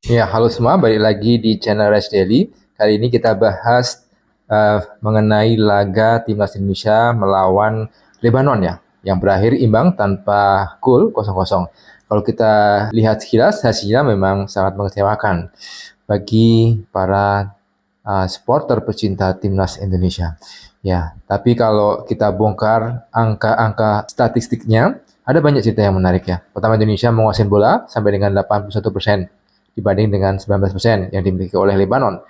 Ya, halo semua, balik lagi di channel Rest Daily. Kali ini kita bahas mengenai laga timnas Indonesia melawan Lebanon ya, yang berakhir imbang tanpa gol 0-0. Kalau kita lihat sekilas, hasilnya memang sangat mengecewakan bagi para supporter pecinta timnas Indonesia. Ya, tapi kalau kita bongkar angka-angka statistiknya, ada banyak cerita yang menarik ya. Pertama, Indonesia menguasai bola sampai dengan 81% dibanding dengan 19% yang dimiliki oleh Lebanon.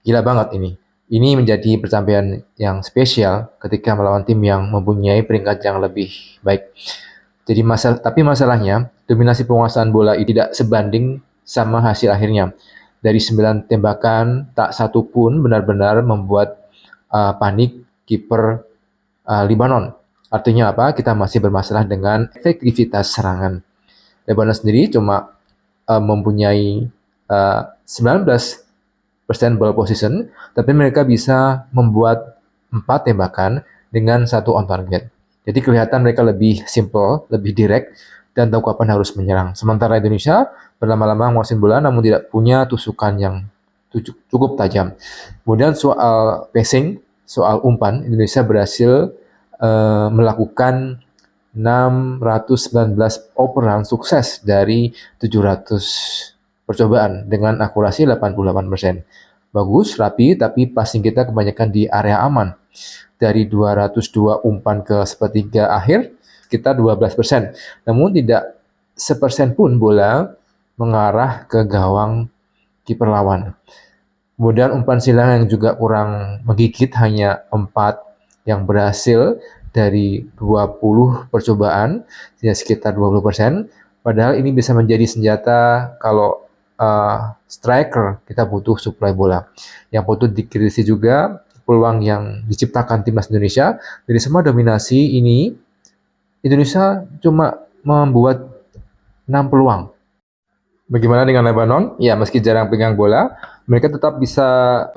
Gila banget ini. Ini menjadi pencapaian yang spesial ketika melawan tim yang mempunyai peringkat yang lebih baik. Tapi masalahnya, dominasi penguasaan bola ini tidak sebanding sama hasil akhirnya. Dari 9 tembakan, tak satu pun benar-benar membuat panik kiper Lebanon. Artinya apa? Kita masih bermasalah dengan efektivitas serangan. Lebanon sendiri cuma mempunyai 19% ball position, tapi mereka bisa membuat 4 tembakan dengan 1 on target. Jadi kelihatan mereka lebih simple, lebih direct, dan tahu kapan harus menyerang. Sementara Indonesia berlama-lama menguasai bola namun tidak punya tusukan yang cukup tajam. Kemudian soal passing, soal umpan, Indonesia berhasil melakukan 619 operan sukses dari 700 percobaan dengan akurasi 88%. Bagus, rapi, tapi passing kita kebanyakan di area aman. Dari 202 umpan ke sepertiga akhir, kita 12%. Namun tidak sepersen pun bola mengarah ke gawang kiper lawan. Kemudian umpan silang yang juga kurang menggigit, hanya 4 yang berhasil dari 20 percobaan, sekitar 20%. Padahal ini bisa menjadi senjata kalau striker kita butuh suplai bola. Yang patut dikritisi juga peluang yang diciptakan timnas Indonesia. Dari semua dominasi ini, Indonesia cuma membuat 6 peluang. Bagaimana dengan Lebanon? Ya, meski jarang pegang bola, mereka tetap bisa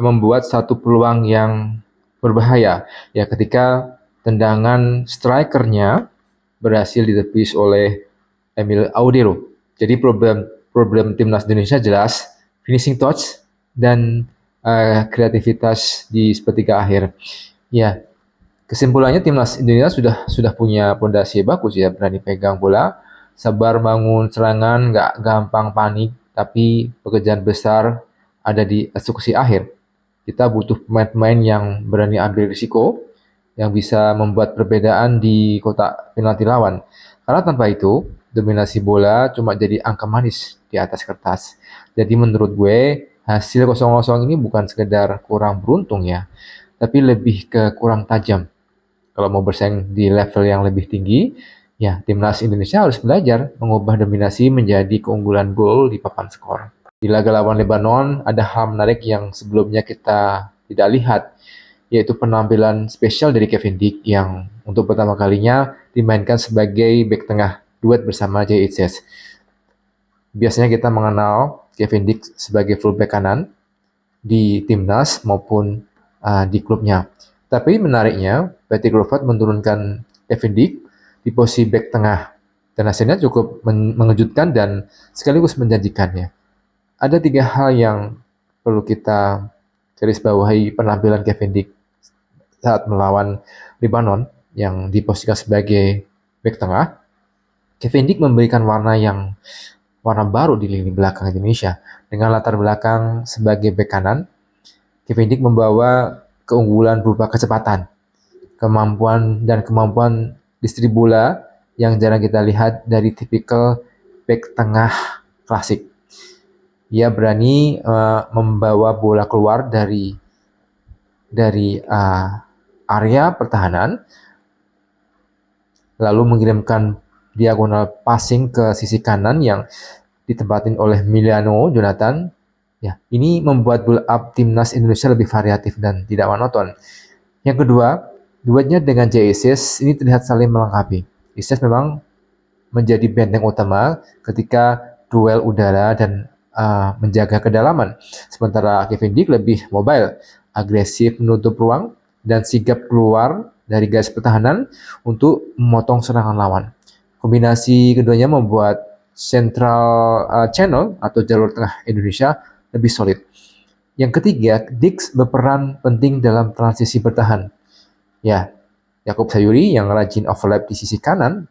membuat satu peluang yang berbahaya. Ya, ketika tendangan strikernya berhasil ditepis oleh Emil Audero. Jadi problem timnas Indonesia jelas finishing touch dan kreativitas di sepertiga akhir. Ya, kesimpulannya timnas Indonesia sudah punya pondasi bagus ya, berani pegang bola, sabar bangun serangan, nggak gampang panik, tapi pekerjaan besar ada di eksekusi akhir. Kita butuh pemain-pemain yang berani ambil risiko, yang bisa membuat perbedaan di kotak penalti lawan. Karena tanpa itu, dominasi bola cuma jadi angka manis di atas kertas. Jadi menurut gue, hasil 0-0 ini bukan sekedar kurang beruntung ya, tapi lebih ke kurang tajam. Kalau mau bersaing di level yang lebih tinggi, ya timnas Indonesia harus belajar mengubah dominasi menjadi keunggulan gol di papan skor. Di laga lawan Lebanon, ada hal menarik yang sebelumnya kita tidak lihat, yaitu penampilan spesial dari Kevin Dick yang untuk pertama kalinya dimainkan sebagai bek tengah duet bersama Jay Itzes. Biasanya kita mengenal Kevin Dick sebagai fullback kanan di timnas maupun di klubnya. Tapi menariknya, Patrick Kluivert menurunkan Kevin Dick di posisi back tengah dan hasilnya cukup mengejutkan dan sekaligus menjanjikannya. Ada 3 hal yang perlu kita garis bawahi penampilan Kevin Dick saat melawan Lebanon yang diposisikan sebagai back tengah. Kevin Dick memberikan warna baru di lini belakang Indonesia dengan latar belakang sebagai back kanan. Kevin Dick membawa keunggulan berupa kecepatan, kemampuan distribusi bola yang jarang kita lihat dari tipikal back tengah klasik. Ia berani membawa bola keluar dari area pertahanan, lalu mengirimkan diagonal passing ke sisi kanan yang ditempatin oleh Emiliano Jonathan. Ya, ini membuat build up timnas Indonesia lebih variatif dan tidak monoton. Yang kedua, duetnya dengan Jay Isis ini terlihat saling melengkapi. Isis memang menjadi benteng utama ketika duel udara dan menjaga kedalaman. Sementara Kevin Dick lebih mobile, agresif menutup ruang, dan sigap keluar dari garis pertahanan untuk memotong serangan lawan. Kombinasi keduanya membuat Central Channel atau jalur tengah Indonesia lebih solid. Yang ketiga, Dix berperan penting dalam transisi bertahan. Ya, Yakub Sayuri yang rajin overlap di sisi kanan,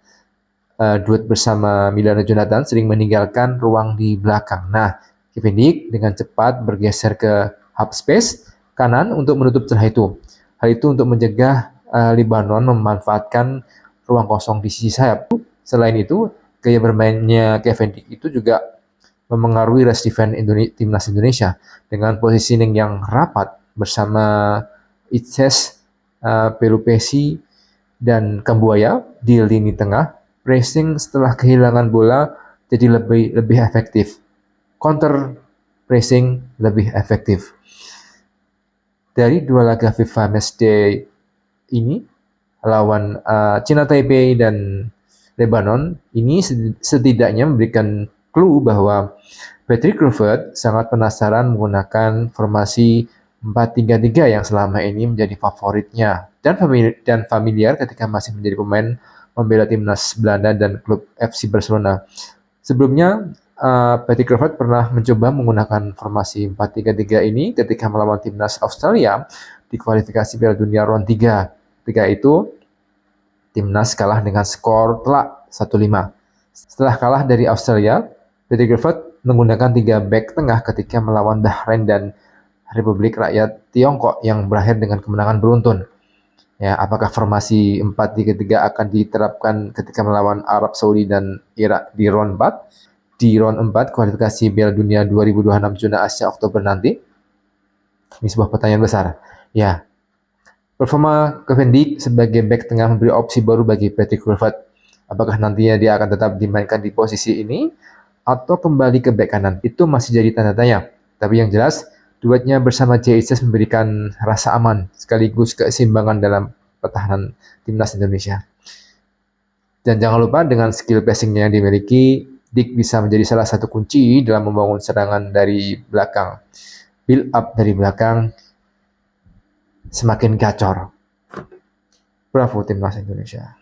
duet bersama Milana Jonathan sering meninggalkan ruang di belakang. Nah, Kevin Dick dengan cepat bergeser ke half space kanan untuk menutup celah itu. Hal itu untuk mencegah Libanon memanfaatkan ruang kosong di sisi sayap. Selain itu, gaya bermainnya Kevin Dick itu juga memengaruhi rush defense timnas Indonesia dengan positioning yang rapat bersama Itses, Pelupesi, dan Kambuaya di lini tengah. Pressing setelah kehilangan bola jadi lebih efektif. Counter pressing lebih efektif. Dari dua laga FIFA Matchday ini lawan China Taipei dan Lebanon ini setidaknya memberikan clue bahwa Patrick Kluivert sangat penasaran menggunakan formasi 4-3-3 yang selama ini menjadi favoritnya dan familiar ketika masih menjadi pemain membela timnas Belanda dan klub FC Barcelona. Sebelumnya, Patrick Kluivert pernah mencoba menggunakan formasi 4-3-3 ini ketika melawan timnas Australia di kualifikasi Piala Dunia round 3. Ketika itu, timnas kalah dengan skor telak 1-5. Setelah kalah dari Australia, Patrick Kluivert menggunakan 3 back tengah ketika melawan Bahrain dan Republik Rakyat Tiongkok yang berakhir dengan kemenangan beruntun. Ya, apakah formasi 4-3-3 akan diterapkan ketika melawan Arab Saudi dan Irak di round 4? Di round 4 kualifikasi Piala Dunia 2026 zona Asia Oktober nanti? Ini sebuah pertanyaan besar. Ya, performa Kevin Dick sebagai back tengah memberi opsi baru bagi Patrick Kluivert. Apakah nantinya dia akan tetap dimainkan di posisi ini atau kembali ke back kanan? Itu masih jadi tanda tanya. Tapi yang jelas, duetnya bersama JHS memberikan rasa aman sekaligus keseimbangan dalam pertahanan timnas Indonesia. Dan jangan lupa dengan skill passingnya yang dimiliki, Dick bisa menjadi salah satu kunci dalam membangun serangan dari belakang. Build up dari belakang semakin gacor. Bravo timnas Indonesia.